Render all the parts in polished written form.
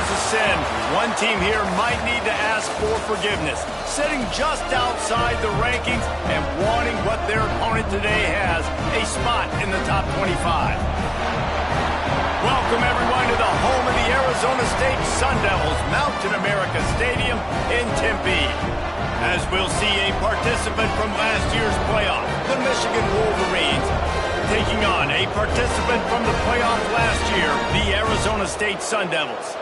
is a sin, one team here might need to ask for forgiveness, sitting just outside the rankings and wanting what their opponent today has, a spot in the top 25. Welcome, everyone, to the home of the Arizona State Sun Devils, Mountain America Stadium in Tempe. As we'll see a participant from last year's playoff, the Michigan Wolverines, taking on a participant from the playoff last year, the Arizona State Sun Devils.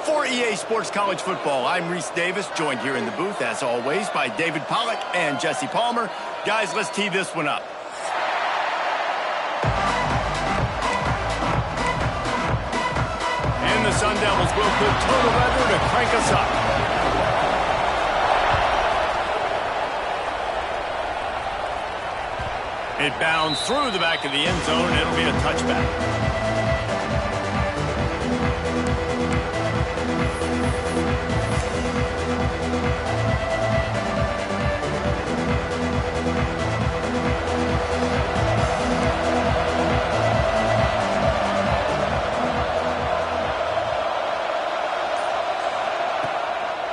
For EA Sports College Football, I'm Reese Davis, joined here in the booth, as always, by David Pollack and Jesse Palmer. Guys, let's tee this one up. And the Sun Devils will put total weather to crank us up. It bounds through the back of the end zone, and it'll be a touchback.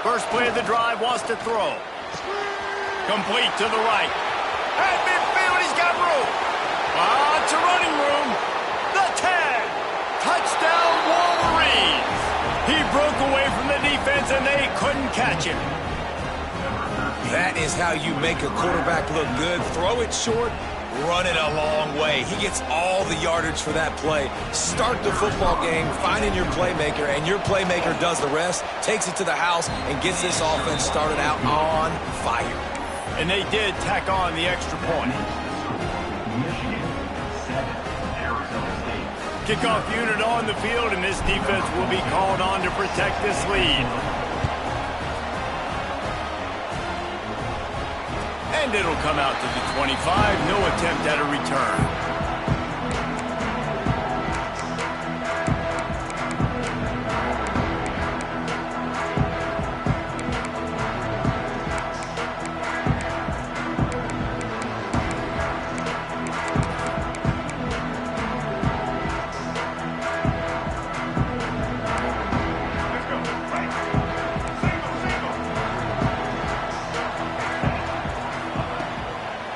First play of the drive wants to throw. Complete to the right. At midfield, he's got room. To running room. The 10. Touchdown, Wolverines. He broke away from the defense, and they couldn't catch him. That is how you make a quarterback look good. Throw it short, run it a long way. He gets all the yardage for that play. Start the football game, finding your playmaker, and your playmaker does the rest, takes it to the house, and gets this offense started out on fire. And they did tack on the extra point. Kickoff unit on the field, and this defense will be called on to protect this lead. And it'll come out to the 25. No attempt at a return.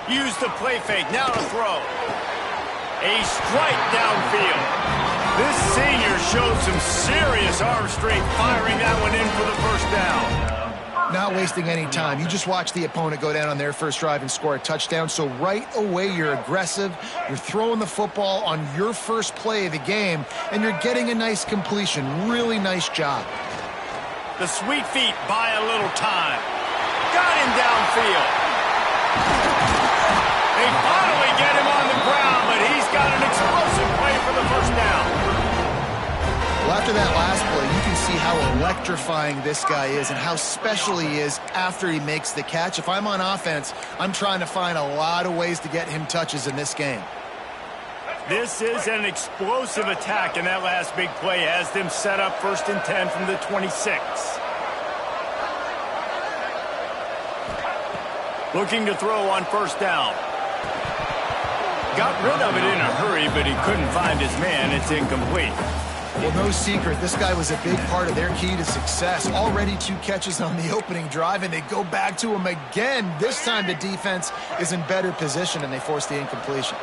Use the play fake, now to throw. A strike downfield. This senior showed some serious arm strength firing that one in for the first down. Not wasting any time. You just watch the opponent go down on their first drive and score a touchdown. So right away, you're aggressive. You're throwing the football on your first play of the game, and you're getting a nice completion. Really nice job. The sweet feet buy a little time. Got him downfield. They finally get him on the ground, but he's got an explosive play for the first down. Well, after that last play, you can see how electrifying this guy is and how special he is after he makes the catch. If I'm on offense, I'm trying to find a lot of ways to get him touches in this game. This is an explosive attack, and that last big play has them set up 1st and 10 from the 26. Looking to throw on first down. Got rid of it in a hurry, but he couldn't find his man. It's incomplete. Well, no secret. This guy was a big part of their key to success. Already 2 catches on the opening drive, and they go back to him again. This time the defense is in better position, and they force the incompletion.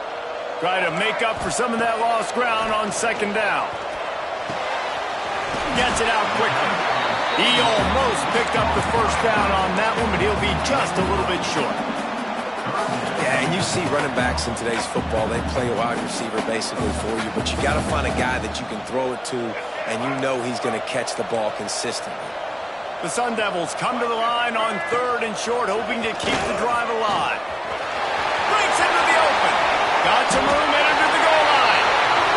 Try to make up for some of that lost ground on 2nd down. Gets it out quickly. He almost picked up the first down on that one, but he'll be just a little bit short. Yeah, and you see running backs in today's football, they play a wide receiver basically for you, but you got to find a guy that you can throw it to, and you know he's going to catch the ball consistently. The Sun Devils come to the line on 3rd and short, hoping to keep the drive alive. Breaks into the open. Got some room entered to the goal line.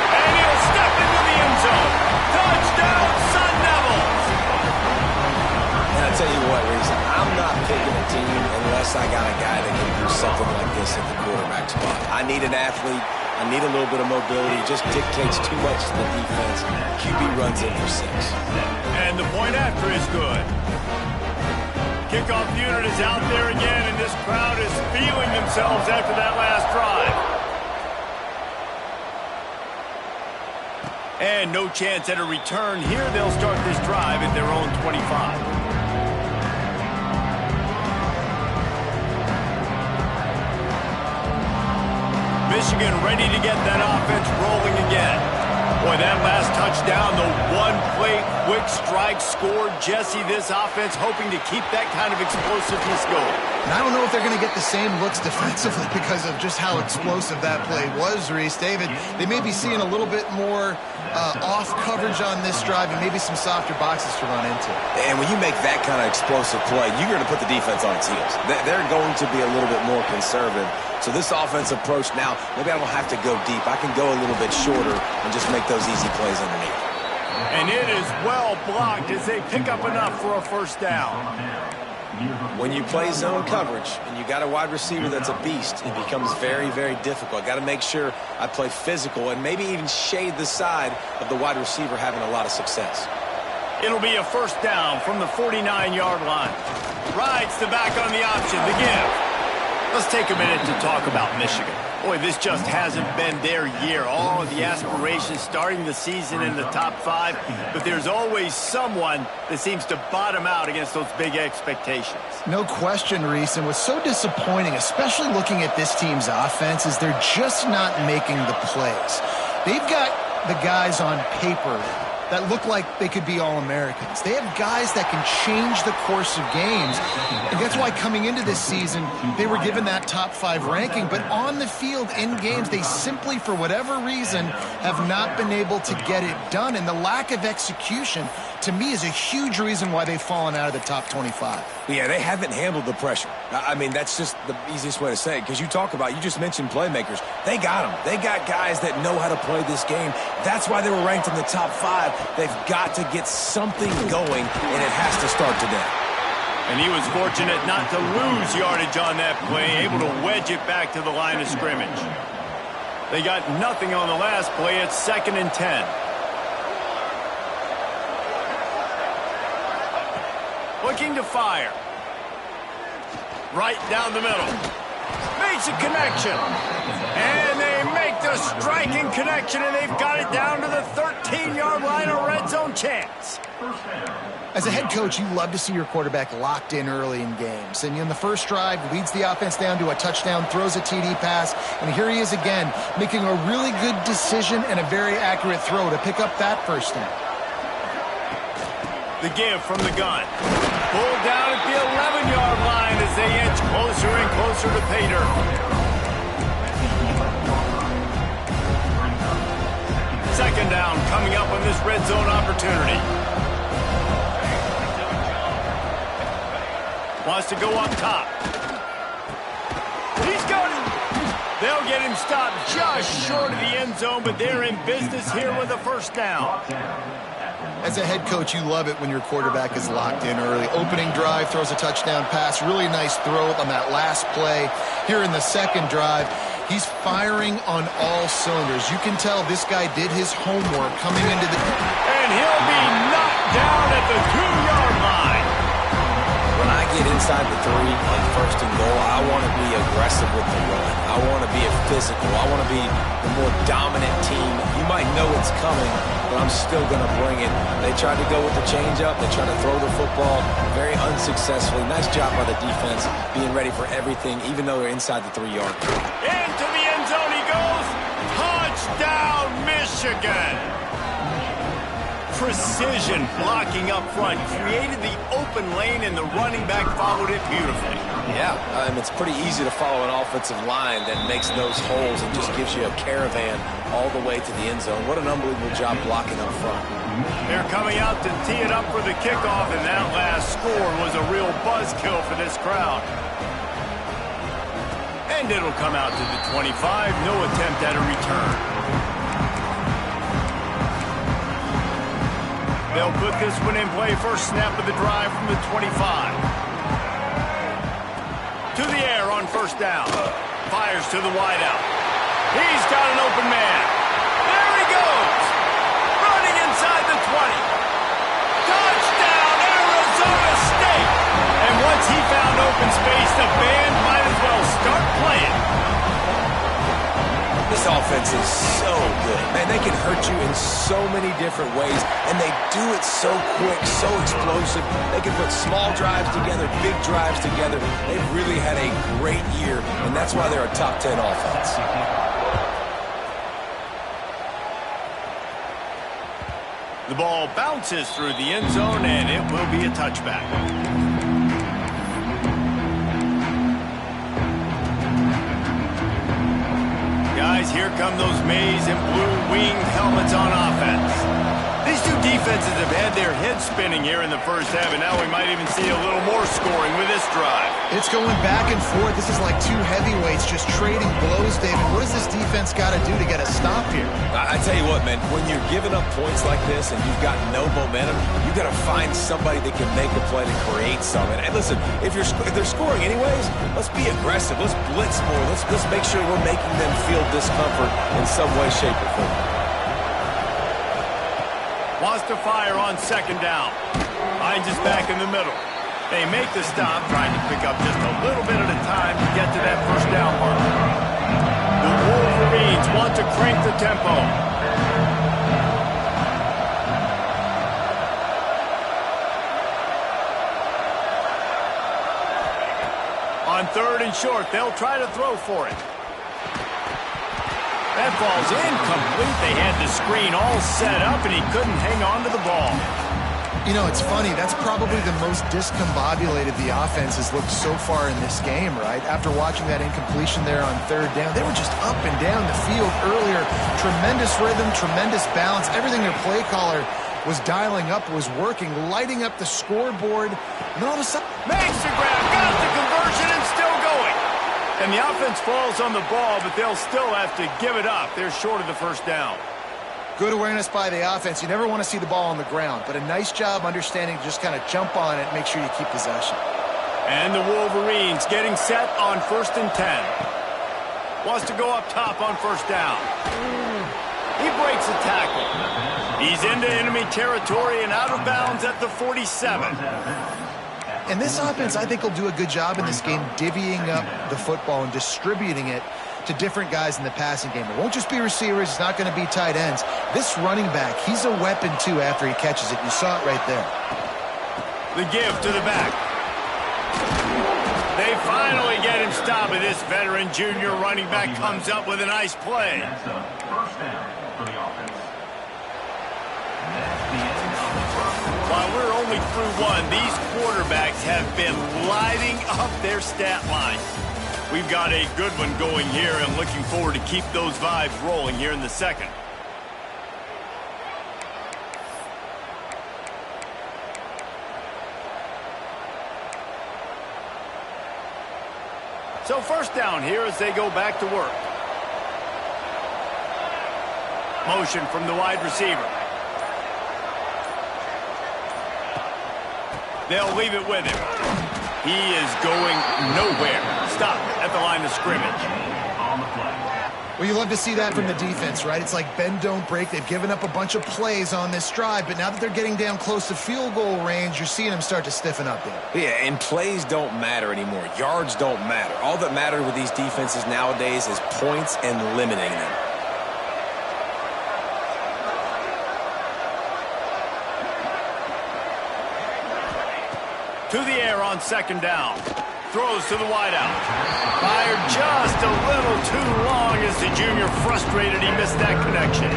And he'll step into the end zone. Touchdown, Sun Devils! I'll tell you what, Reese, I'm not picking a team unless I got a guy that can do something like this at the quarterback spot. I need an athlete. I need a little bit of mobility. It just dictates too much to the defense. QB runs in for 6. And the point after is good. Kickoff unit is out there again, and this crowd is feeling themselves after that last drive. And no chance at a return here. They'll start this drive at their own 25. Michigan ready to get that offense rolling again. Boy, that last touchdown, the one-play quick strike scored. Jesse, this offense hoping to keep that kind of explosiveness going. And I don't know if they're going to get the same looks defensively because of just how explosive that play was, Reese. David, they may be seeing a little bit more off coverage on this drive and maybe some softer boxes to run into. And when you make that kind of explosive play, you're going to put the defense on its heels. They're going to be a little bit more conservative. So this offense approach now, maybe I don't have to go deep. I can go a little bit shorter and just make those easy plays underneath. And it is well blocked as they pick up enough for a first down. When you play zone coverage and you got a wide receiver that's a beast, it becomes very, very difficult. Got to make sure I play physical and maybe even shade the side of the wide receiver having a lot of success. It'll be a first down from the 49-yard line. Rides the back on the option, the give. Let's take a minute to talk about Michigan. Boy, this just hasn't been their year. All of the aspirations starting the season in the top 5, but there's always someone that seems to bottom out against those big expectations. No question, Reese, and what's so disappointing, especially looking at this team's offense, is they're just not making the plays. They've got the guys on paper that look like they could be All-Americans. They have guys that can change the course of games. And that's why coming into this season, they were given that top 5 ranking. But on the field, in games, they simply, for whatever reason, have not been able to get it done. And the lack of execution, to me, is a huge reason why they've fallen out of the top 25. Yeah, they haven't handled the pressure. I mean, that's just the easiest way to say it. Because you just mentioned playmakers. They got them. They got guys that know how to play this game. That's why they were ranked in the top 5. They've got to get something going, and it has to start today. And he was fortunate not to lose yardage on that play, able to wedge it back to the line of scrimmage. They got nothing on the last play. It's 2nd and 10. Looking to fire. Right down the middle. Makes a connection. And they make the striking connection, and they've got it down to the 13-yard line, a red zone chance. As a head coach, you love to see your quarterback locked in early in games. And in the first drive, leads the offense down to a touchdown, throws a TD pass, and here he is again, making a really good decision and a very accurate throw to pick up that first down. The give from the gun. Pulled down at the 11-yard line as they inch closer and closer to pay dirt. 2nd down coming up on this red zone opportunity. Wants to go up top. He's got it. They'll get him stopped just short of the end zone, but they're in business here with a first down. As a head coach, you love it when your quarterback is locked in early. Opening drive, throws a touchdown pass. Really nice throw on that last play. Here in the second drive, he's firing on all cylinders. You can tell this guy did his homework coming into the... And he'll be knocked down at the 2-yard line. When I get inside the 3 on 1st and goal, I want to be aggressive with the run. I want to be physical. I want to be the more dominant team. You might know it's coming, but I'm still going to bring it. They tried to go with the changeup. They tried to throw the football very unsuccessfully. Nice job by the defense, being ready for everything, even though they're inside the 3-yard line. Into the end zone he goes. Touchdown, Michigan. Precision blocking up front. Created the open lane, and the running back followed it beautifully. Yeah, it's pretty easy to follow an offensive line that makes those holes and just gives you a caravan all the way to the end zone. What an unbelievable job blocking up front. They're coming out to tee it up for the kickoff, and that last score was a real buzzkill for this crowd. And it'll come out to the 25. No attempt at a return. They'll put this one in play. First snap of the drive from the 25. To the air on first down. Fires to the wideout. He's got an open man. There he goes. Running inside the 20. Touchdown, Arizona State. And once he found open space, the band might as well start playing. This This offense is so good. Man, they can hurt you in so many different ways, and they do it so quick, so explosive. They can put small drives together, big drives together. They've really had a great year, and that's why they're a top 10 offense. The ball bounces through the end zone, and it will be a touchback. Guys, here come those maize and blue winged helmets on offense. These two defenses have had their heads spinning here in the first half, and now we might even see a little more scoring with this drive. It's going back and forth. This is like two heavyweights just trading blows, David. What does this defense got to do to get a stop here? I tell you what, man, when you're giving up points like this and you've got no momentum, you got to find somebody that can make a play to create something. And listen, if they're scoring anyways, let's be aggressive. Let's blitz more. Let's make sure we're making them feel discomfort in some way, shape, or form. Wants to fire on second down. Finds his back in the middle. They make the stop, trying to pick up just a little bit at a time to get to that first down mark. The Wolverines want to crank the tempo. On third and short, they'll try to throw for it. That ball's incomplete. They had the screen all set up, and he couldn't hang on to the ball. You know, it's funny. That's probably the most discombobulated the offense has looked so far in this game, right? After watching that incompletion there on third down, they were just up and down the field earlier. Tremendous rhythm, tremendous balance. Everything their play caller was dialing up was working, lighting up the scoreboard. And all of a sudden, makes the grab, got the conversion, and still going. And the offense falls on the ball, but they'll still have to give it up. They're short of the first down. Good awareness by the offense. You never want to see the ball on the ground, but a nice job understanding to just kind of jump on it and make sure you keep possession. And the Wolverines getting set on 1st and 10. Wants to go up top on first down. He breaks a tackle. He's into enemy territory and out of bounds at the 47. And this offense, I think, will do a good job in this game divvying up the football and distributing it to different guys in the passing game. It won't just be receivers. It's not going to be tight ends. This running back, he's a weapon, too, after he catches it. You saw it right there. The give to the back. They finally get him stopped, and this veteran junior running back comes up with a nice play. While we're only through one, these quarterbacks have been lighting up their stat lines. We've got a good one going here and looking forward to keep those vibes rolling here in the second. So first down here as they go back to work. Motion from the wide receiver. They'll leave it with him. He is going nowhere. Stop at the line of scrimmage. Well, you love to see that from the defense, right? It's like bend, don't break. They've given up a bunch of plays on this drive, but now that they're getting down close to field goal range, you're seeing them start to stiffen up there. Yeah, and plays don't matter anymore. Yards don't matter. All that matters with these defenses nowadays is points and limiting them. To the air on second down. Throws to the wideout. Fired just a little too long as the junior frustrated he missed that connection.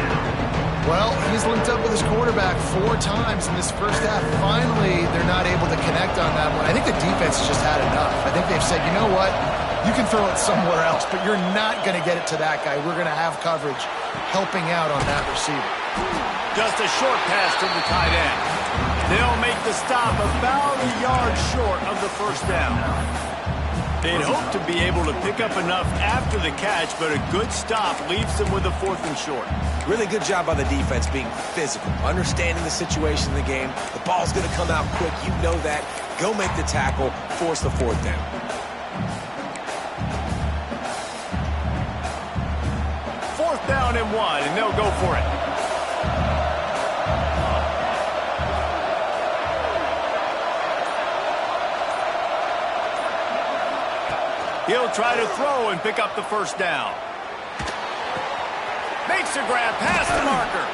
Well, he's linked up with his quarterback 4 times in this first half. Finally, they're not able to connect on that one. I think the defense has just had enough. I think they've said, you know what? You can throw it somewhere else, but you're not going to get it to that guy. We're going to have coverage helping out on that receiver. Just a short pass to the tight end. They'll make the stop about a yard short of the first down. They'd hope to be able to pick up enough after the catch, but a good stop leaves them with a 4th and short. Really good job by the defense being physical, understanding the situation in the game. The ball's going to come out quick. You know that. Go make the tackle, force the 4th down. Fourth down and 1, and they'll go for it. He'll try to throw and pick up the first down. Makes the grab past the marker.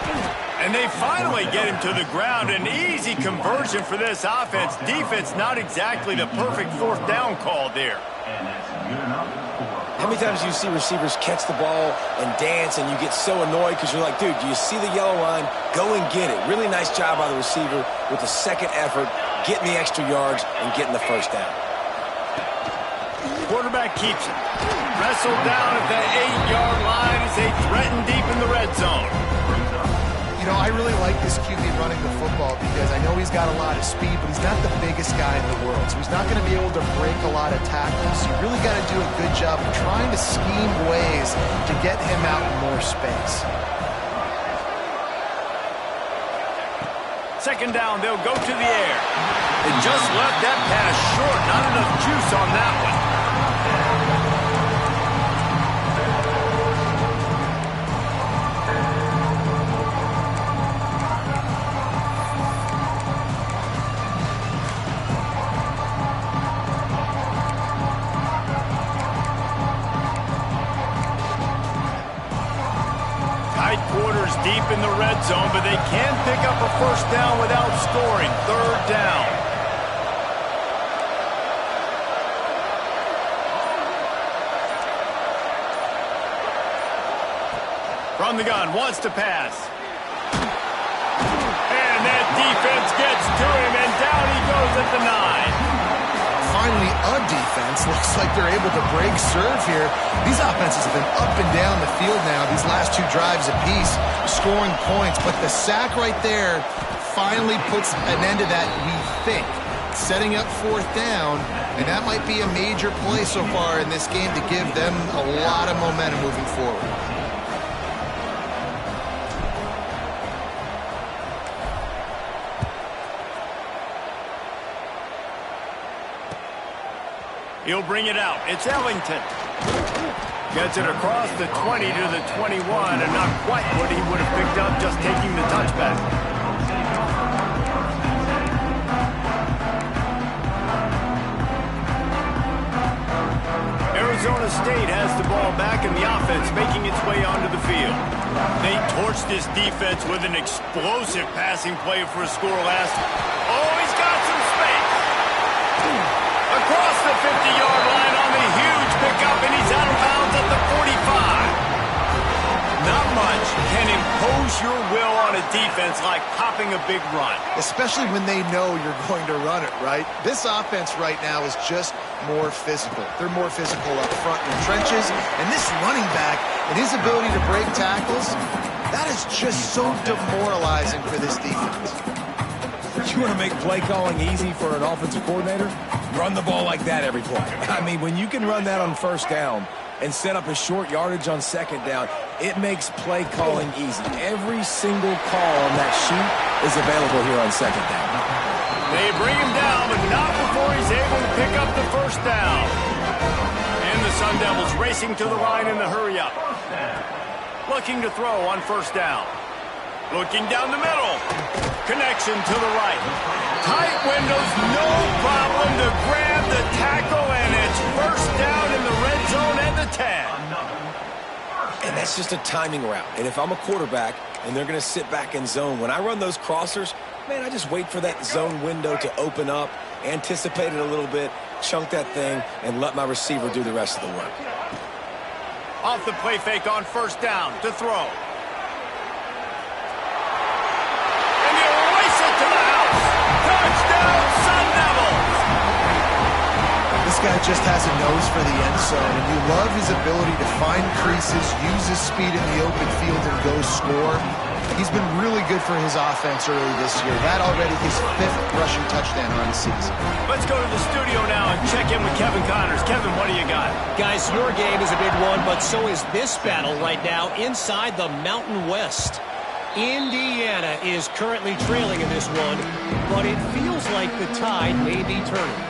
And they finally get him to the ground. An easy conversion for this offense. Defense, not exactly the perfect fourth down call there. How many times do you see receivers catch the ball and dance and you get so annoyed because you're like, dude, do you see the yellow line? Go and get it. Really nice job by the receiver with the second effort, getting the extra yards and getting the first down. Quarterback keeps it. Wrestled down at the 8-yard line as they threaten deep in the red zone. You know, I really like this QB running the football because I know he's got a lot of speed, but he's not the biggest guy in the world. So he's not going to be able to break a lot of tackles. So you really got to do a good job of trying to scheme ways to get him out in more space. Second down, they'll go to the air. They just left that pass short. Not enough juice on that one. Quarters deep in the red zone, but they can pick up a first down without scoring. Third down. From the gun, wants to pass. And that defense gets to him, and down he goes at the 9. Finally, a defense. Looks like they're able to break serve here. These offenses have been up and down the field now, these last two drives apiece, scoring points. But the sack right there finally puts an end to that, we think. Setting up fourth down, and that might be a major play so far in this game to give them a lot of momentum moving forward. He'll bring it out. It's Ellington. Gets it across the 20 to the 21, and not quite what he would have picked up just taking the touchback. Arizona State has the ball back, and the offense making its way onto the field. They torched this defense with an explosive passing play for a score last. Oh, he's got some space. Across the 50-yard line on the huge pickup, and he's out of bounds at the 45. Not much can impose your will on a defense like popping a big run. Especially when they know you're going to run it, right? This offense right now is just more physical. They're more physical up front in the trenches, and this running back and his ability to break tackles, that is just so demoralizing for this defense. You want to make play calling easy for an offensive coordinator? Run the ball like that every play. I mean, when you can run that on first down and set up a short yardage on second down, it makes play calling easy. Every single call on that sheet is available here on second down. They bring him down, but not before he's able to pick up the first down. And the Sun Devils racing to the line in the hurry-up. Looking to throw on first down. Looking down the middle. Connection to the right. Tight windows, no problem to grab the tackle, and it's first down in the red zone at the 10. And that's just a timing route. And if I'm a quarterback and they're going to sit back in zone, when I run those crossers, man, I just wait for that zone window to open up, anticipate it a little bit, chunk that thing, and let my receiver do the rest of the work. Off the play fake on first down to throw. Touchdown, Sun Devils! This guy just has a nose for the end zone, and you love his ability to find creases, use his speed in the open field, and go score. He's been really good for his offense early this year. That already his 5th rushing touchdown on the season. Let's go to the studio now and check in with Kevin Connors. Kevin, what do you got? Guys, your game is a big one, but so is this battle right now inside the Mountain West. Indiana is currently trailing in this one, but it feels like the tide may be turning.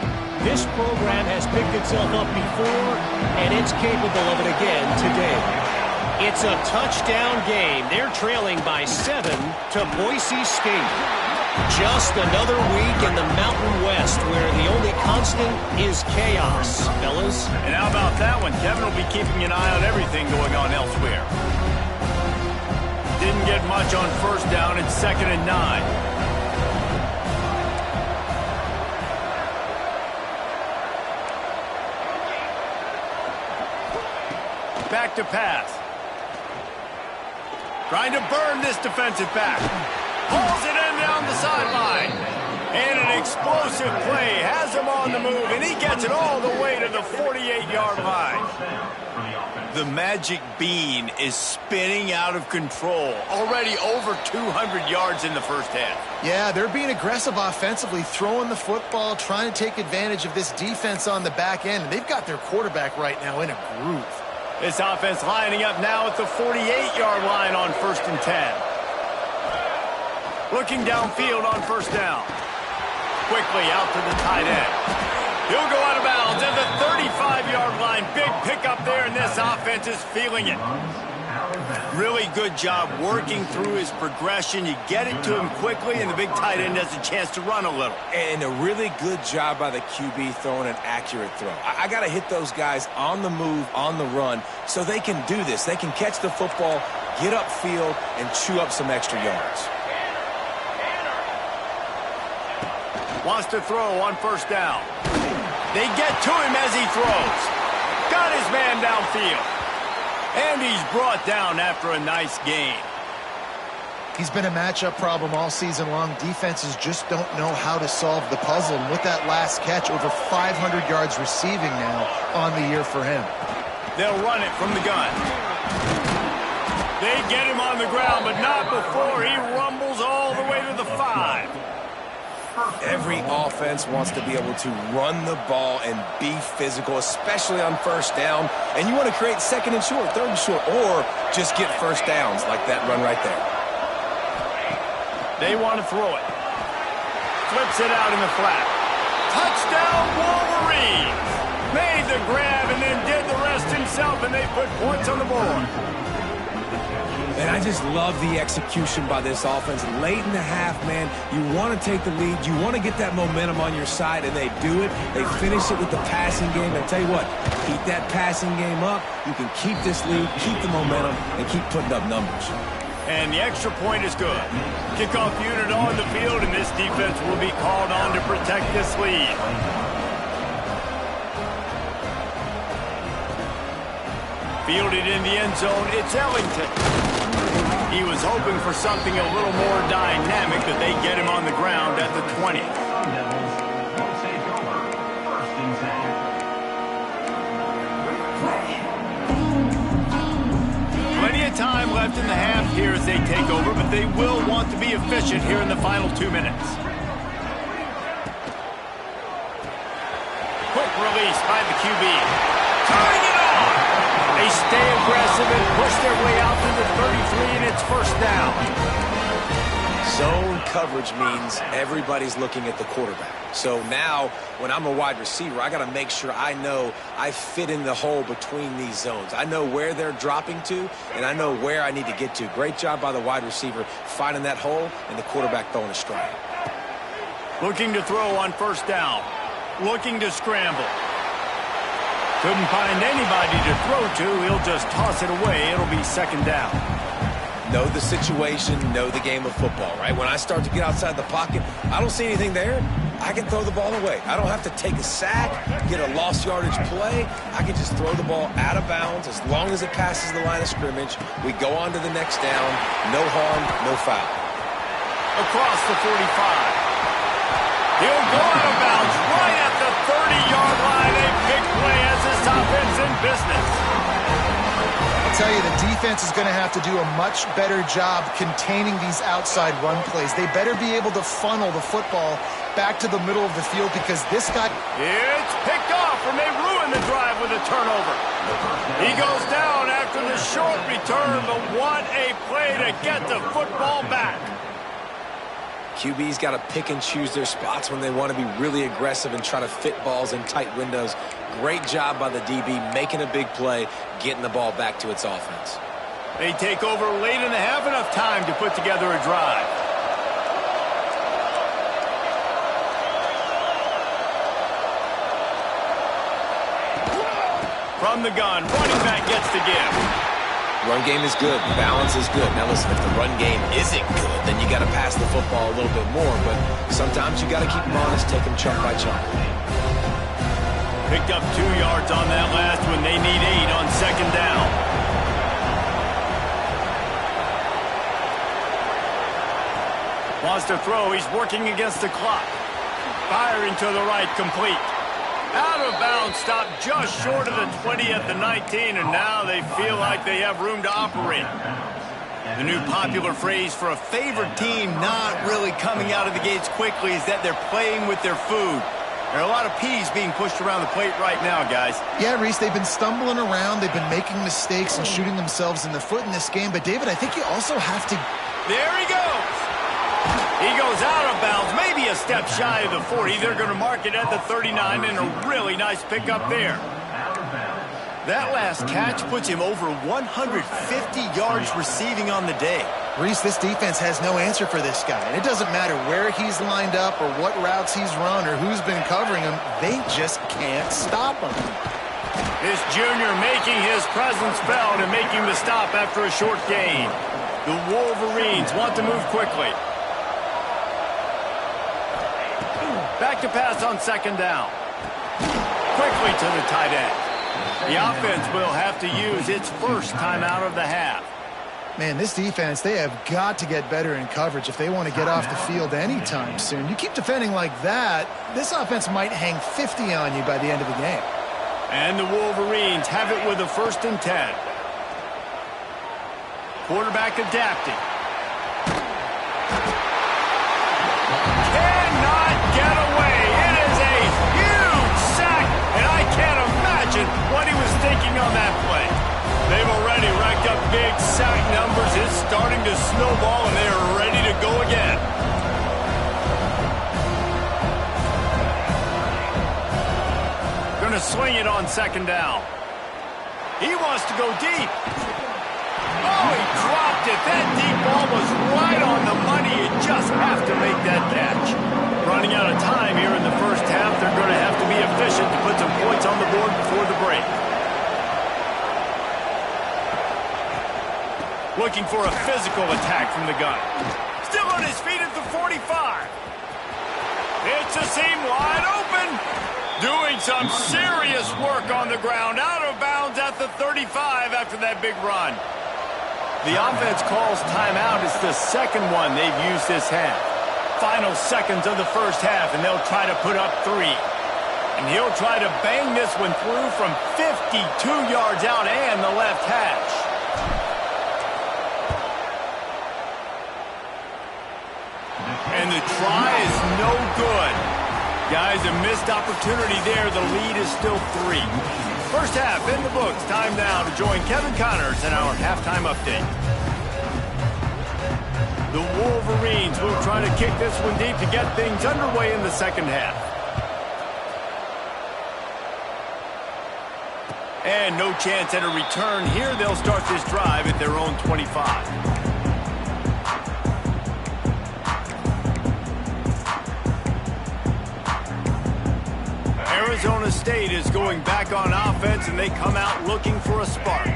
This program has picked itself up before, and it's capable of it again today. It's a touchdown game. They're trailing by 7 to Boise State. Just another week in the Mountain West where the only constant is chaos, fellas. And how about that one? Kevin will be keeping an eye on everything going on elsewhere. get much on first down and 2nd and 9. Back to pass. Trying to burn this defensive back. Pulls it in down the sideline. And an explosive play has him on the move, and he gets it all the way to the 48-yard line. The magic bean is spinning out of control. Already over 200 yards in the first half. Yeah, they're being aggressive offensively, throwing the football, trying to take advantage of this defense on the back end. And they've got their quarterback right now in a groove. This offense lining up now at the 48-yard line on 1st and 10. Looking downfield on first down. Quickly out to the tight end. He'll go out of bounds at the 35-yard line. Big pickup there, and this offense is feeling it. Really good job working through his progression. You get it to him quickly, and the big tight end has a chance to run a little. And a really good job by the QB throwing an accurate throw. I got to hit those guys on the move, on the run, so they can do this. They can catch the football, get upfield, and chew up some extra yards. Wants to throw on first down. They get to him as he throws. Got his man downfield. And he's brought down after a nice gain. He's been a matchup problem all season long. Defenses just don't know how to solve the puzzle. And with that last catch, over 500 yards receiving now on the year for him. They'll run it from the gun. They get him on the ground, but not before he rumbles all the way to the 5. Every offense wants to be able to run the ball and be physical, especially on first down. And you want to create 2nd and short, 3rd and short, or just get first downs like that run right there. They want to throw it. Flips it out in the flat. Touchdown, Wolverines! Made the grab and then did the rest himself, and they put points on the board. And I just love the execution by this offense. Late in the half, man, you want to take the lead. You want to get that momentum on your side, and they do it. They finish it with the passing game. I tell you what, keep that passing game up. You can keep this lead, keep the momentum, and keep putting up numbers. And the extra point is good. Kickoff unit on the field, and this defense will be called on to protect this lead. Fielded in the end zone, it's Ellington. He was hoping for something a little more dynamic, but they get him on the ground at the 20. Plenty of time left in the half here as they take over, but they will want to be efficient here in the final 2 minutes. Quick release by the QB. Turning it on! They stay aggressive and push their way out to the 33, and it's first down. Zone coverage means everybody's looking at the quarterback. So now, when I'm a wide receiver, I got to make sure I know I fit in the hole between these zones. I know where they're dropping to, and I know where I need to get to. Great job by the wide receiver finding that hole, and the quarterback throwing a strike. Looking to throw on first down. Looking to scramble. Couldn't find anybody to throw to. He'll just toss it away. It'll be 2nd down. Know the situation, know the game of football, right? When I start to get outside the pocket, I don't see anything there. I can throw the ball away. I don't have to take a sack, get a lost yardage play. I can just throw the ball out of bounds as long as it passes the line of scrimmage. We go on to the next down. No harm, no foul. Across the 45. He'll go out of bounds right at the 30-yard line. A big play as this offense in business. I'll tell you, the defense is going to have to do a much better job containing these outside run plays. They better be able to funnel the football back to the middle of the field because this guy... It's picked off, and they ruin the drive with a turnover. He goes down after the short return, but what a play to get the football back. QB's got to pick and choose their spots when they want to be really aggressive and try to fit balls in tight windows. Great job by the DB making a big play, getting the ball back to its offense. They take over late in the half, enough time to put together a drive. From the gun, running back gets the give. Run game is good. Balance is good. Now listen, if the run game isn't good, then you got to pass the football a little bit more. But sometimes you got to keep them honest, take them chunk by chunk. Picked up 2 yards on that last one. They need 8 on second down. Wants to throw. He's working against the clock. Firing to the right, complete. Out of bounds, stopped just short of the 20 at the 19, and now they feel like they have room to operate. The new popular phrase for a favored team not really coming out of the gates quickly is that they're playing with their food. There are a lot of peas being pushed around the plate right now, guys. Yeah, Reese, they've been stumbling around. They've been making mistakes and shooting themselves in the foot in this game. But, David, I think you also have to... There he goes. He goes out of bounds, maybe a step shy of the 40. They're going to mark it at the 39, and a really nice pickup there. That last catch puts him over 150 yards receiving on the day. Reese, this defense has no answer for this guy. And it doesn't matter where he's lined up or what routes he's run or who's been covering him. They just can't stop him. This junior making his presence felt and making the stop after a short gain. The Wolverines want to move quickly. Back to pass on second down. Quickly to the tight end. The offense will have to use its first timeout of the half. Man, this defense, they have got to get better in coverage if they want to get off the field anytime soon. You keep defending like that, this offense might hang 50 on you by the end of the game. And the Wolverines have it with a 1st and 10. Quarterback adapting. Cannot get away. It is a huge sack, and I can't imagine what he was thinking on that play. They've already racked up big sack numbers. It's starting to snowball, and they are ready to go again. Going to swing it on second down. He wants to go deep. Oh, he dropped it. That deep ball was right on the money. You just have to make that catch. Running out of time here in the first half. They're going to have to be efficient to put some points on the board before the break. Looking for a physical attack from the gun. Still on his feet at the 45. It's a seam wide open. Doing some serious work on the ground. Out of bounds at the 35 after that big run. The offense calls timeout. It's the second one they've used this half. Final seconds of the first half, and they'll try to put up 3. And he'll try to bang this one through from 52 yards out and the left hash. And the try is no good. Guys, a missed opportunity there. The lead is still 3. First half in the books. Time now to join Kevin Connors in our halftime update. The Wolverines will try to kick this one deep to get things underway in the second half. And no chance at a return here. They'll start this drive at their own 25. Arizona State is going back on offense, and they come out looking for a spark.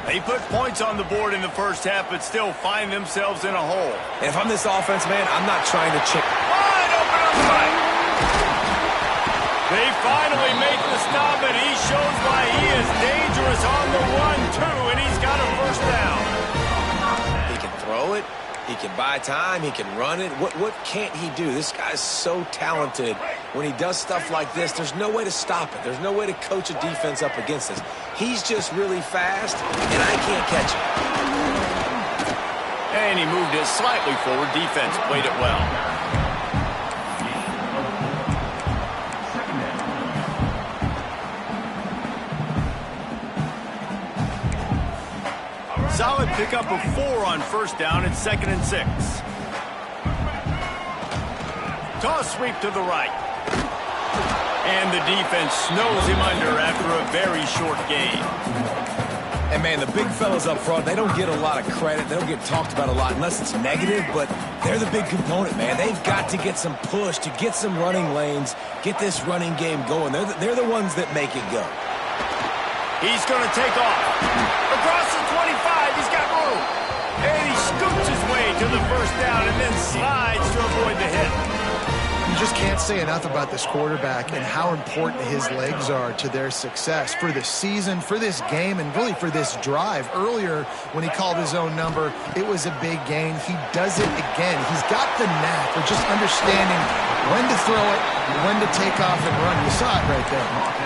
They put points on the board in the first half, but still find themselves in a hole. And if I'm this offense, man, I'm not trying to chip. Wide open on the right. They finally make the stop, and he shows why he is dangerous on the run, too, and he's got a first down. He can throw it. He can buy time. He can run it. What can't he do? This guy's so talented. When he does stuff like this, there's no way to stop it. There's no way to coach a defense up against this. He's just really fast, and I can't catch him. And he moved it slightly forward. Defense played it well. Solid pickup of 4 on first down. It's 2nd and 6. Toss sweep to the right. And the defense snows him under after a very short gain. And, man, the big fellas up front, they don't get a lot of credit. They don't get talked about a lot unless it's negative, but they're the big component, man. They've got to get some push, to get some running lanes, get this running game going. They're the ones that make it go. He's going to take off. Across the 25, to the first down and then slides to avoid the hit. You just can't say enough about this quarterback and how important his legs are to their success for the season, for this game, and really for this drive. Earlier, when he called his own number, it was a big gain. He does it again. He's got the knack of just understanding when to throw it, when to take off and run. You saw it right there.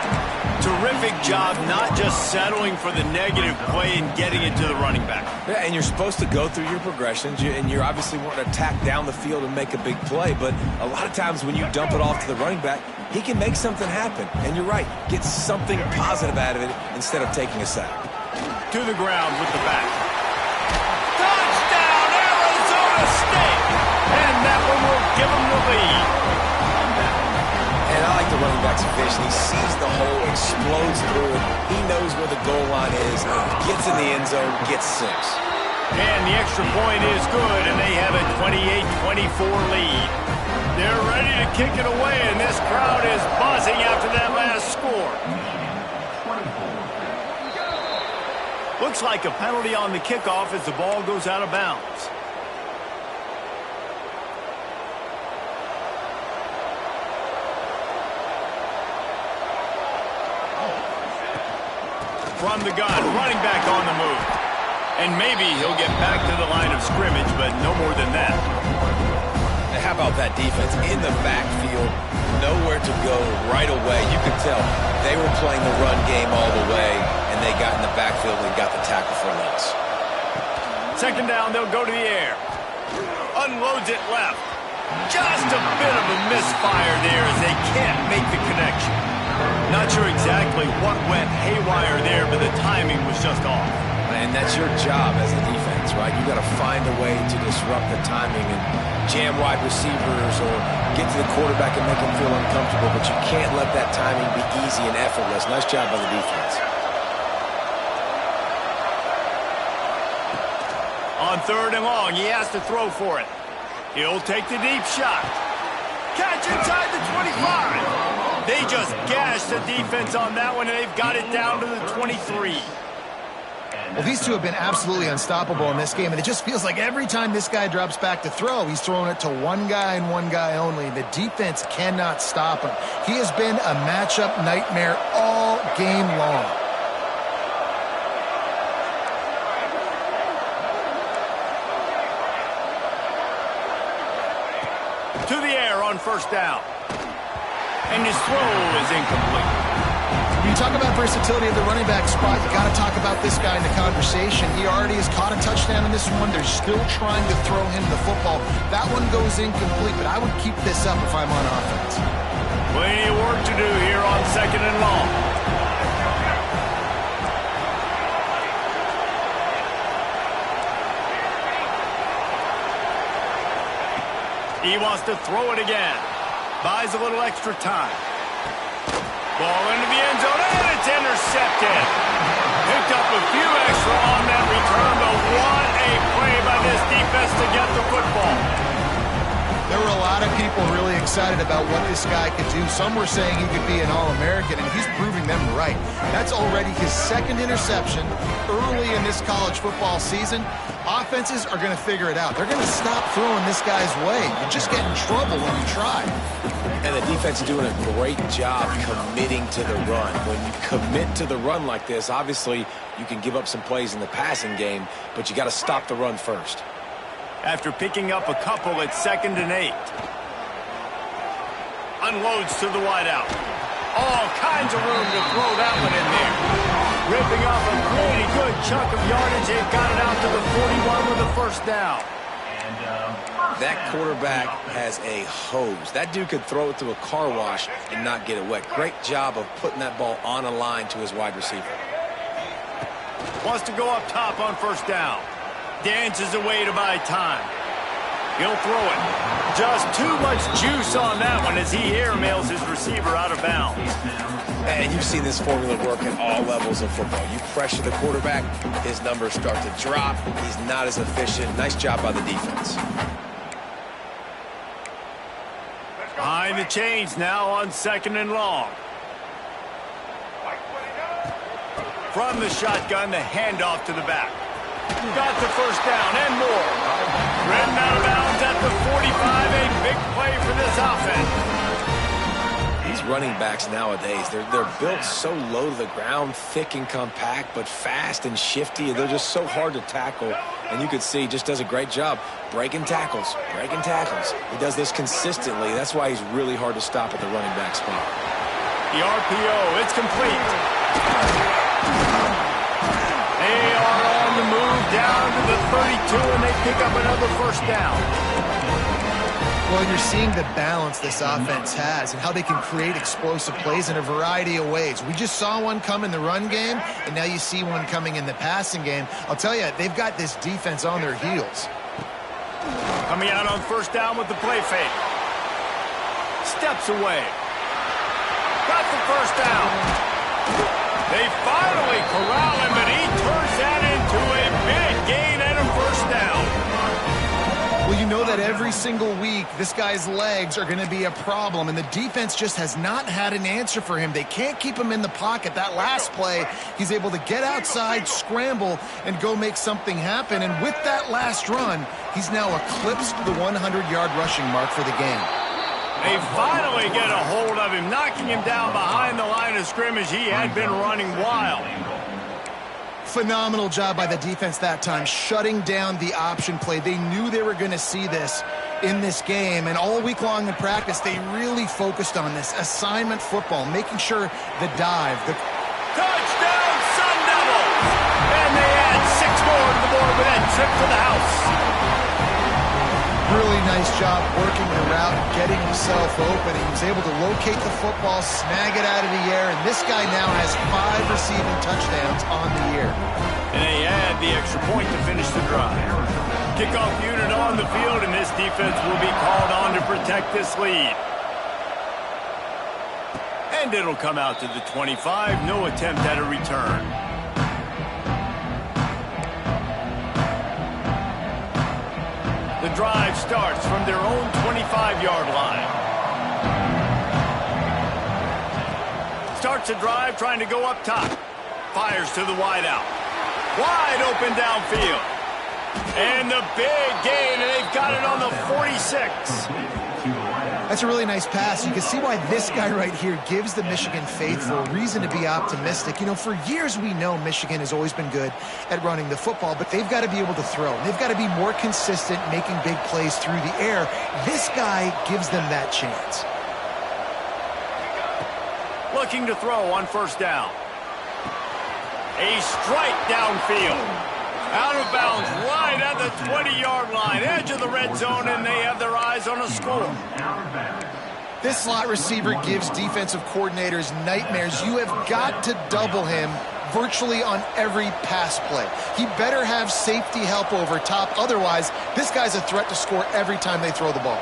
Terrific job not just settling for the negative play and getting it to the running back. Yeah, and you're supposed to go through your progressions, and you're obviously wanting to attack down the field and make a big play, but a lot of times when you dump it off to the running back, he can make something happen. And you're right, get something positive out of it instead of taking a sack. To the ground with the back. Touchdown, Arizona State! And that one will give them the lead. And I like the running back's vision. He sees the hole, explodes through it. He knows where the goal line is, gets in the end zone, gets 6. And the extra point is good, and they have a 28-24 lead. They're ready to kick it away, and this crowd is buzzing after that last score. Looks like a penalty on the kickoff as the ball goes out of bounds. From the gun, running back on the move. And maybe he'll get back to the line of scrimmage, but no more than that. And how about that defense in the backfield? Nowhere to go right away. You could tell they were playing the run game all the way, and they got in the backfield and got the tackle for loss. Second down, they'll go to the air. Unloads it left. Just a bit of a misfire there as they can't make the connection. Not sure exactly what went haywire there, but the timing was just off. And that's your job as a defense, right? You got to find a way to disrupt the timing and jam wide receivers or get to the quarterback and make him feel uncomfortable, but you can't let that timing be easy and effortless. Nice job by the defense. On third and long, he has to throw for it. He'll take the deep shot. Catch inside the 25. They just gashed the defense on that one, and they've got it down to the 23. Well, these two have been absolutely unstoppable in this game, and it just feels like every time this guy drops back to throw, he's throwing it to one guy and one guy only. The defense cannot stop him. He has been a matchup nightmare all game long. To the air on first down. And his throw is incomplete. When you talk about versatility at the running back spot, you got to talk about this guy in the conversation. He already has caught a touchdown in this one. They're still trying to throw him the football. That one goes incomplete, but I would keep this up if I'm on offense. Plenty of work to do here on second and long. He wants to throw it again. Buys a little extra time. Ball into the end zone, and it's intercepted. Picked up a few extra on that return, but what a play by this defense to get the football. There were a lot of people really excited about what this guy could do. Some were saying he could be an All-American, and he's proving them right. That's already his second interception early in this college football season. Offenses are going to figure it out. They're going to stop throwing this guy's way. You just get in trouble when you try. And the defense is doing a great job committing to the run. When you commit to the run like this, obviously you can give up some plays in the passing game, but you got to stop the run first. After picking up a couple at 2nd and 8. Unloads to the wideout. All kinds of room to throw that one in there. Ripping off a pretty good chunk of yardage. They've got it out to the 41 with a first down. That quarterback has a hose. That dude could throw it through a car wash and not get it wet. Great job of putting that ball on a line to his wide receiver. Wants to go up top on first down. Dances away to buy time. He'll throw it. Just too much juice on that one as he airmails his receiver out of bounds. And you've seen this formula work at all levels of football. You pressure the quarterback, his numbers start to drop. He's not as efficient. Nice job by the defense. Behind the chains now on 2nd and long. From the shotgun, the handoff to the back. Got the first down and more. running backs nowadays. They're built so low to the ground, thick and compact, but fast and shifty. They're just so hard to tackle. And you can see he just does a great job breaking tackles, breaking tackles. He does this consistently. That's why he's really hard to stop at the running back spot. The RPO, it's complete. They are on the move down to the 32, and they pick up another first down. Well, you're seeing the balance this offense has and how they can create explosive plays in a variety of ways. We just saw one come in the run game, and now you see one coming in the passing game. I'll tell you, they've got this defense on their heels. Coming out on first down with the play fake. Steps away. Got the first down. They finally corral him, but he turns that into a big gain and a first down. Well, you know that every single week, this guy's legs are going to be a problem, and the defense just has not had an answer for him. They can't keep him in the pocket. That last play, he's able to get outside, scramble, and go make something happen. And with that last run, he's now eclipsed the 100-yard rushing mark for the game. They finally get a hold of him, knocking him down behind the line of scrimmage. He had been running wild. Phenomenal job by the defense that time, shutting down the option play. They knew they were going to see this in this game, and all week long in practice, they really focused on this assignment football, making sure the dive. Touchdown, Sun Devils! And they add 6 more to the board with that trip to the house. Really nice job working the route, getting himself open. He was able to locate the football, snag it out of the air, and this guy now has 5 receiving touchdowns on the year. And they add the extra point to finish the drive. Kickoff unit on the field, and this defense will be called on to protect this lead. And it'll come out to the 25. No attempt at a return. The drive starts from their own 25-yard line. Starts a drive trying to go up top. Fires to the wideout. Wide open downfield. And the big gain, and they've got it on the 46. That's a really nice pass. You can see why this guy right here gives the Michigan faithful reason to be optimistic. You know, for years we know Michigan has always been good at running the football, but they've got to be able to throw. They've got to be more consistent making big plays through the air. This guy gives them that chance. Looking to throw on first down. A strike downfield. Out of bounds, right at the 20-yard line, edge of the red zone, and they have their eyes on a score. This slot receiver gives defensive coordinators nightmares. You have got to double him virtually on every pass play. He better have safety help over top. Otherwise, this guy's a threat to score every time they throw the ball.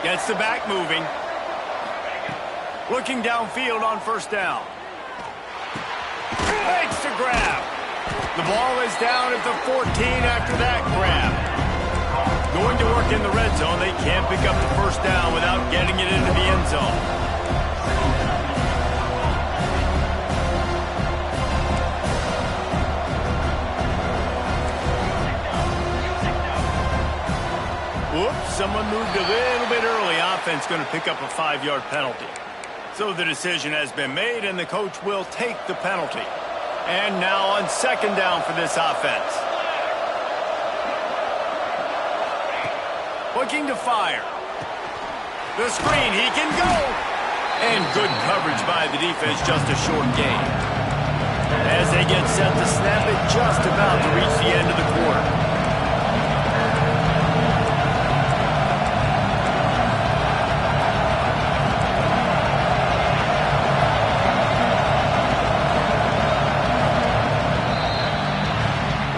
Gets the back moving. Looking downfield on first down. Makes the grab. The ball is down at the 14 after that grab. Going to work in the red zone. They can't pick up the first down without getting it into the end zone. Whoops, someone moved a little bit early. Offense going to pick up a 5-yard penalty. So the decision has been made, and the coach will take the penalty. And now on second down for this offense. Looking to fire. The screen, he can go. And good coverage by the defense, just a short gain. As they get set to snap it, just about to reach the end of the quarter.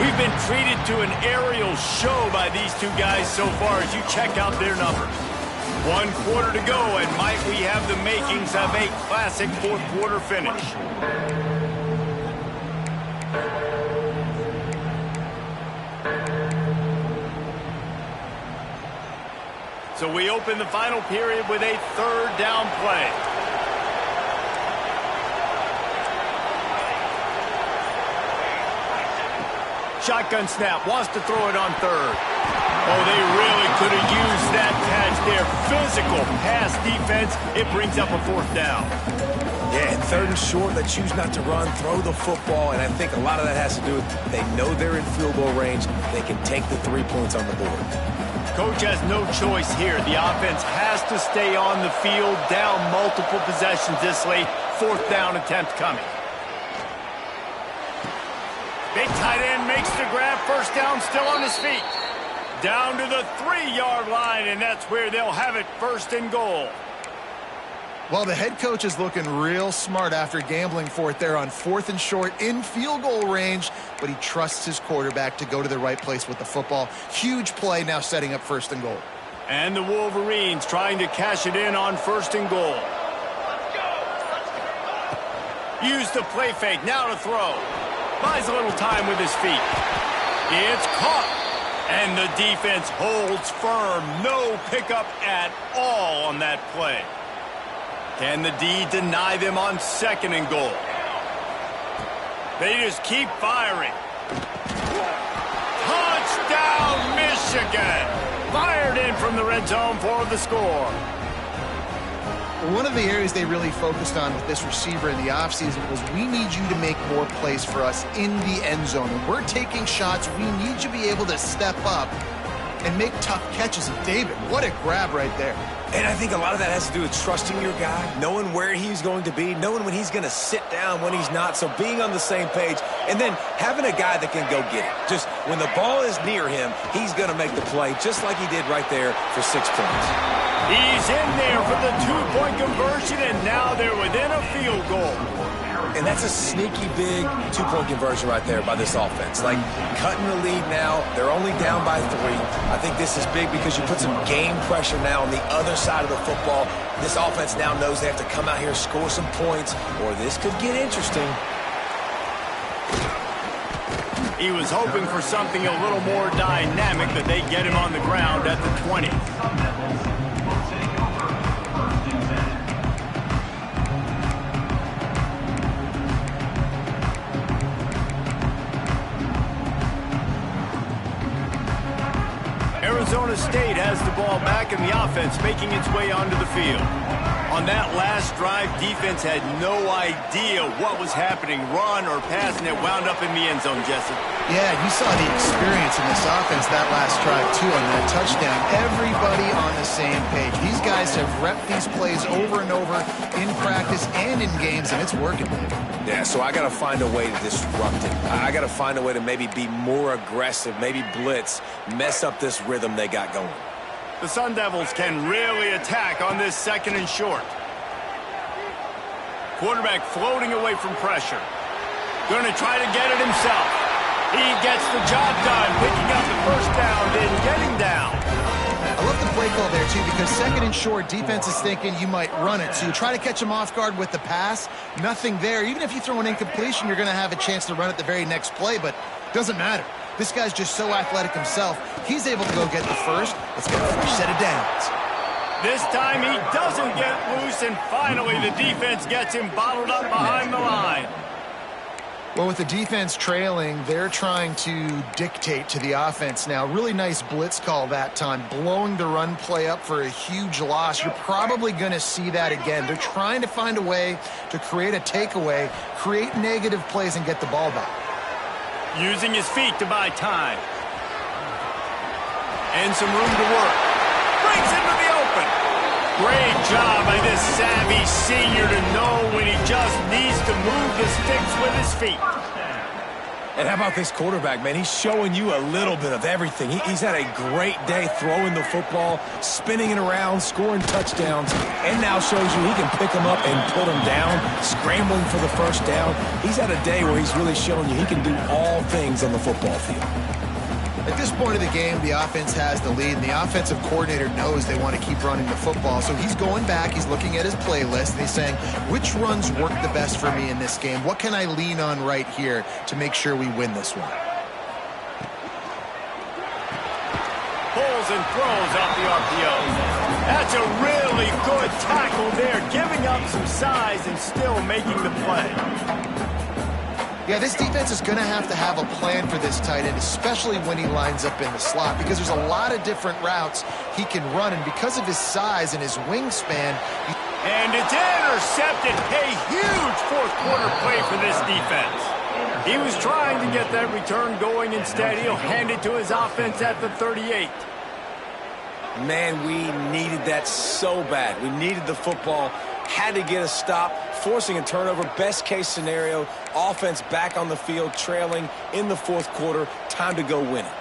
We've been treated to an aerial show by these two guys so far as you check out their numbers. 1 quarter to go, and might we have the makings of a classic fourth quarter finish. So we open the final period with a third down play. Shotgun snap, wants to throw it on third. Oh, they really could have used that catch there. Physical pass defense. It brings up a fourth down. Yeah, and third and short, they choose not to run, throw the football, and I think a lot of that has to do with they know they're in field goal range. They can take the 3 points on the board. Coach has no choice here. The offense has to stay on the field, down multiple possessions this late. Fourth down attempt coming. Big tight end makes the grab. First down, still on his feet. Down to the 3-yard line, and that's where they'll have it, first and goal. Well, the head coach is looking real smart after gambling for it there on 4th and short in field goal range, but he trusts his quarterback to go to the right place with the football. Huge play now setting up first and goal. And the Wolverines trying to cash it in on first and goal. Use the play fake, now to throw. Buys a little time with his feet. It's caught. And the defense holds firm. No pickup at all on that play. Can the D deny them on second and goal? They just keep firing. Touchdown, Michigan! Fired in from the red zone for the score. One of the areas they really focused on with this receiver in the offseason was we need you to make more plays for us in the end zone. When we're taking shots, we need you to be able to step up and make tough catches. And David, what a grab right there. And I think a lot of that has to do with trusting your guy, knowing where he's going to be, knowing when he's going to sit down, when he's not, so being on the same page, and then having a guy that can go get it. Just when the ball is near him, he's going to make the play, just like he did right there for 6 points. He's in there for the 2-point conversion, and now they're within a field goal. And that's a sneaky big 2-point conversion right there by this offense. Like, cutting the lead now. They're only down by 3. I think this is big because you put some game pressure now on the other side of the football. This offense now knows they have to come out here, score some points, or this could get interesting. He was hoping for something a little more dynamic, but they get him on the ground at the 20. Arizona State has the ball back, and the offense making its way onto the field. On that last drive, defense had no idea what was happening, run or pass, and it wound up in the end zone, Jesse. Yeah, you saw the experience in this offense that last drive, too, on that touchdown. Everybody on the same page. These guys have repped these plays over and over in practice and in games, and it's working, David. Yeah, so I got to find a way to disrupt it. I got to find a way to maybe be more aggressive, maybe blitz, mess up this rhythm they got going. The Sun Devils can really attack on this second and short. Quarterback floating away from pressure. Going to try to get it himself. He gets the job done, picking up the first down and getting down. I love the play call there, too, because second and short, defense is thinking you might run it. So you try to catch him off guard with the pass. Nothing there. Even if you throw an incompletion, you're going to have a chance to run it the very next play, but it doesn't matter. This guy's just so athletic himself. He's able to go get the first. Let's get a fresh set of downs. This time he doesn't get loose, and finally the defense gets him bottled up behind the line. Well, with the defense trailing, they're trying to dictate to the offense now. Really nice blitz call that time, blowing the run play up for a huge loss. You're probably going to see that again. They're trying to find a way to create a takeaway, create negative plays, and get the ball back. Using his feet to buy time. And some room to work. Brings into the open. Great job by this savvy senior to know when he just needs to move the sticks with his feet. And how about this quarterback, man? He's showing you a little bit of everything. He's had a great day throwing the football, spinning it around, scoring touchdowns, and now shows you he can pick them up and put them down, scrambling for the first down. He's had a day where he's really showing you he can do all things on the football field. At this point of the game, the offense has the lead, and the offensive coordinator knows they want to keep running the football. So he's going back, he's looking at his playlist, and he's saying, which runs work the best for me in this game? What can I lean on right here to make sure we win this one? Pulls and throws off the RPO. That's a really good tackle there, giving up some size and still making the play. Yeah, this defense is going to have a plan for this tight end, especially when he lines up in the slot, because there's a lot of different routes he can run, and because of his size and his wingspan. And it's intercepted. A huge fourth quarter play for this defense. He was trying to get that return going. Instead, he'll hand it to his offense at the 38. Man, we needed that so bad. We needed the football, had to get a stop, forcing a turnover. Best case scenario, offense back on the field, trailing in the fourth quarter. Time to go win it.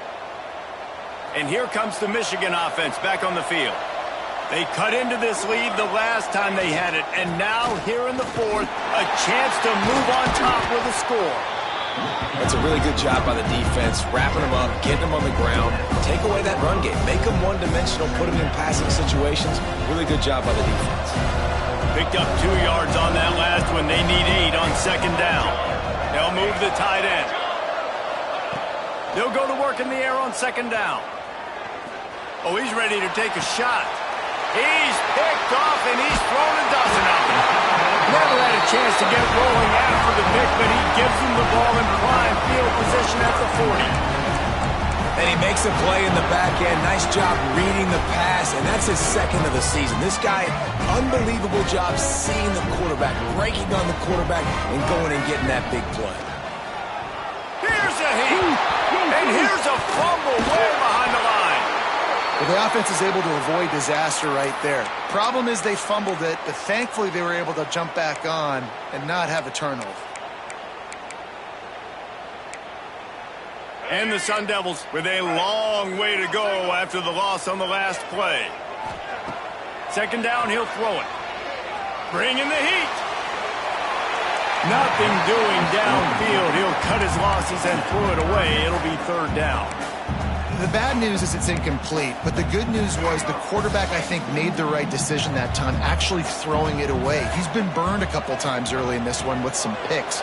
And here comes the Michigan offense back on the field. They cut into this lead the last time they had it, and now here in the fourth, a chance to move on top with a score. That's a really good job by the defense, wrapping them up, getting them on the ground, take away that run game, make them one-dimensional, put them in passing situations. Really good job by the defense. Picked up 2 yards on that last one. They need 8 on second down. They'll move the tight end. They'll go to work in the air on second down. Oh, he's ready to take a shot. He's picked off, and he's thrown a dozen of them. Never had a chance to get rolling after the pick, but he gives him the ball in prime field position at the 40. And he makes a play in the back end. Nice job reading the pass, and that's his second of the season. This guy, unbelievable job seeing the quarterback, breaking on the quarterback, and going and getting that big play. Here's a hit, and here's a fumble way behind the line. Well, the offense is able to avoid disaster right there. Problem is they fumbled it, but thankfully they were able to jump back on and not have a turnover. And the Sun Devils with a long way to go after the loss on the last play. Second down, he'll throw it. Bringing the heat. Nothing doing downfield. He'll cut his losses and throw it away. It'll be third down. The bad news is it's incomplete, but the good news was the quarterback, I think, made the right decision that time, actually throwing it away. He's been burned a couple times early in this one with some picks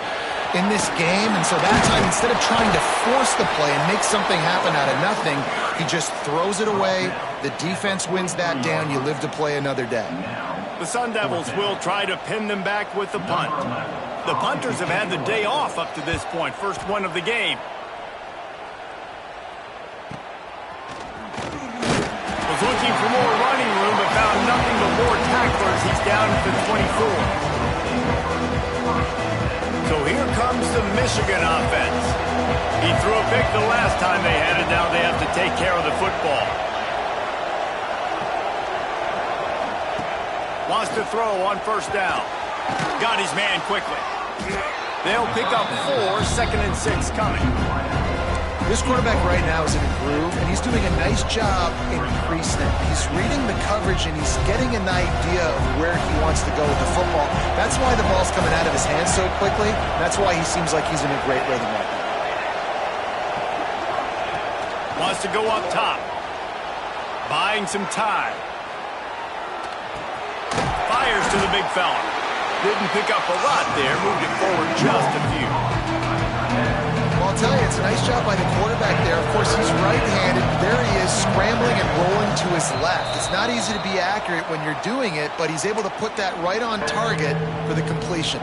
in this game, and so that time, instead of trying to force the play and make something happen out of nothing, he just throws it away. The defense wins that down. You live to play another day. The Sun Devils will try to pin them back with the punt. The punters have had the day off up to this point, first one of the game. Was looking for more running room, but found nothing but more tacklers. He's down at the 24. So here comes the Michigan offense. He threw a pick the last time they had it. Now they have to take care of the football. Wants to throw on first down. Got his man quickly. They'll pick up 4, 2nd and 6 coming. This quarterback right now is in a groove, and he's doing a nice job in pre-snap. He's reading the coverage, and he's getting an idea of where he wants to go with the football. That's why the ball's coming out of his hands so quickly. That's why he seems like he's in a great rhythm right now. Wants to go up top. Buying some time. Fires to the big fella. Didn't pick up a lot there. Moved it forward just a few. Well, I'll tell you, it's a nice job by the quarterback there. Of course, he's right-handed. There he is, scrambling and rolling to his left. It's not easy to be accurate when you're doing it, but he's able to put that right on target for the completion.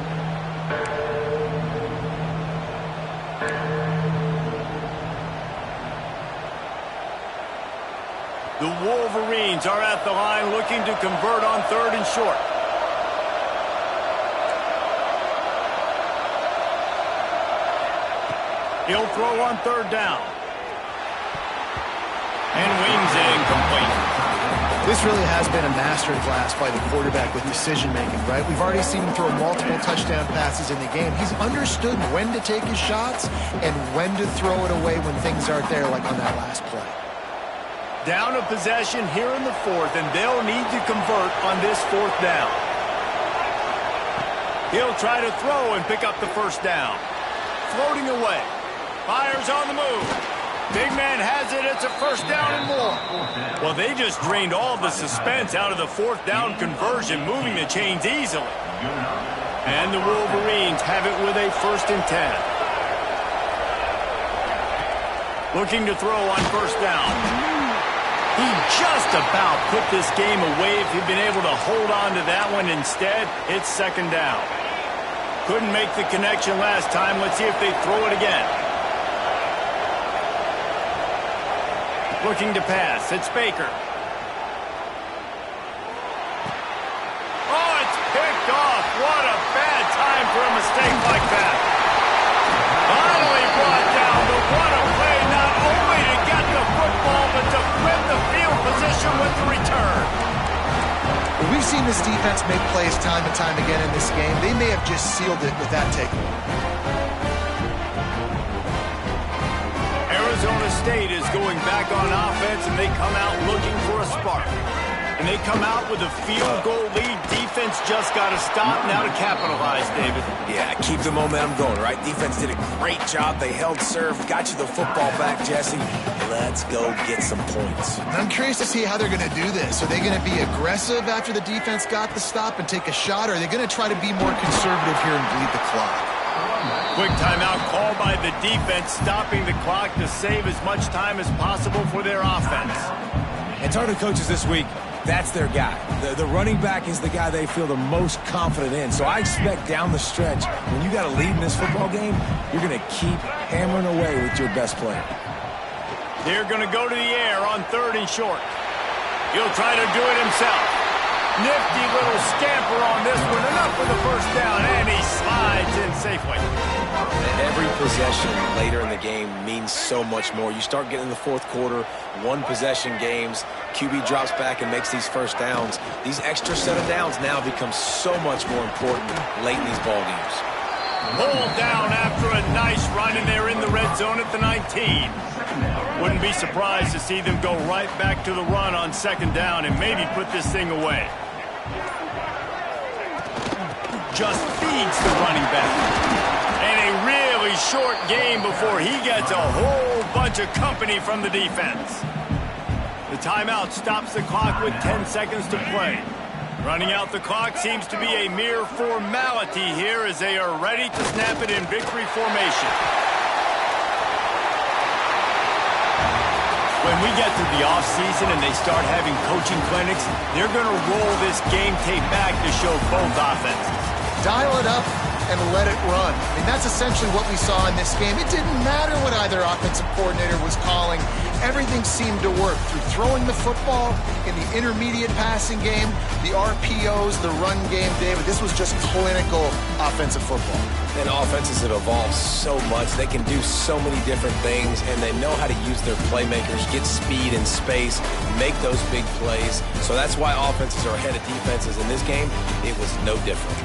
The Wolverines are at the line looking to convert on 3rd and short. He'll throw on 3rd down. And wings it incomplete. This really has been a masterclass by the quarterback with decision-making, right? We've already seen him throw multiple touchdown passes in the game. He's understood when to take his shots and when to throw it away when things aren't there, like on that last play. Down a possession here in the 4th, and they'll need to convert on this 4th down. He'll try to throw and pick up the 1st down. Floating away. Fires on the move. Big man has it. It's a 1st down and more. Well, they just drained all the suspense out of the 4th down conversion, moving the chains easily. And the Wolverines have it with a 1st and 10. Looking to throw on 1st down. He just about put this game away if he'd been able to hold on to that one. Instead, it's 2nd down. Couldn't make the connection last time. Let's see if they throw it again. Looking to pass. It's Baker. Oh, it's picked off. What a bad time for a mistake like that. Finally brought down, but what a play, not only to get the football, but to flip the field position with the return. We've seen this defense make plays time and time again in this game. They may have just sealed it with that takeaway. Arizona State is going back on offense, and they come out looking for a spark. And they come out with a field goal lead. Defense just got to stop now to capitalize, David. Yeah, keep the momentum going, right? Defense did a great job. They held serve, got you the football back, Jesse. Let's go get some points. I'm curious to see how they're going to do this. Are they going to be aggressive after the defense got the stop and take a shot, or are they going to try to be more conservative here and bleed the clock? Quick timeout called by the defense, stopping the clock to save as much time as possible for their offense. And talking to coaches this week, that's their guy. The running back is the guy they feel the most confident in. So I expect down the stretch, when you got a lead in this football game, you're going to keep hammering away with your best player. They're going to go to the air on 3rd and short. He'll try to do it himself. Nifty little scamper on this one. Enough for the first down, and he slides in safely. Every possession later in the game means so much more. You start getting in the fourth quarter, one-possession games, QB drops back and makes these first downs. These extra set of downs now become so much more important late in these ball games. Pulled down after a nice run, and they're in the red zone at the 19. Wouldn't be surprised to see them go right back to the run on 2nd down and maybe put this thing away. Just feeds the running back. And a really short game before he gets a whole bunch of company from the defense. The timeout stops the clock with 10 seconds to play. Running out the clock seems to be a mere formality here as they are ready to snap it in victory formation. When we get to the offseason and they start having coaching clinics, they're going to roll this game tape back to show both offenses. Dial it up and let it run. I mean, that's essentially what we saw in this game. It didn't matter what either offensive coordinator was calling. Everything seemed to work through throwing the football in the intermediate passing game, the RPOs, the run game, David. This was just clinical offensive football. And offenses have evolved so much. They can do so many different things, and they know how to use their playmakers, get speed and space, make those big plays. So that's why offenses are ahead of defenses. In this game, it was no different.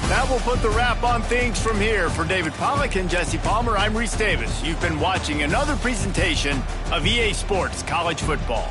That will put the wrap on things from here. For David Pollack and Jesse Palmer, I'm Reese Davis. You've been watching another presentation of EA Sports College Football.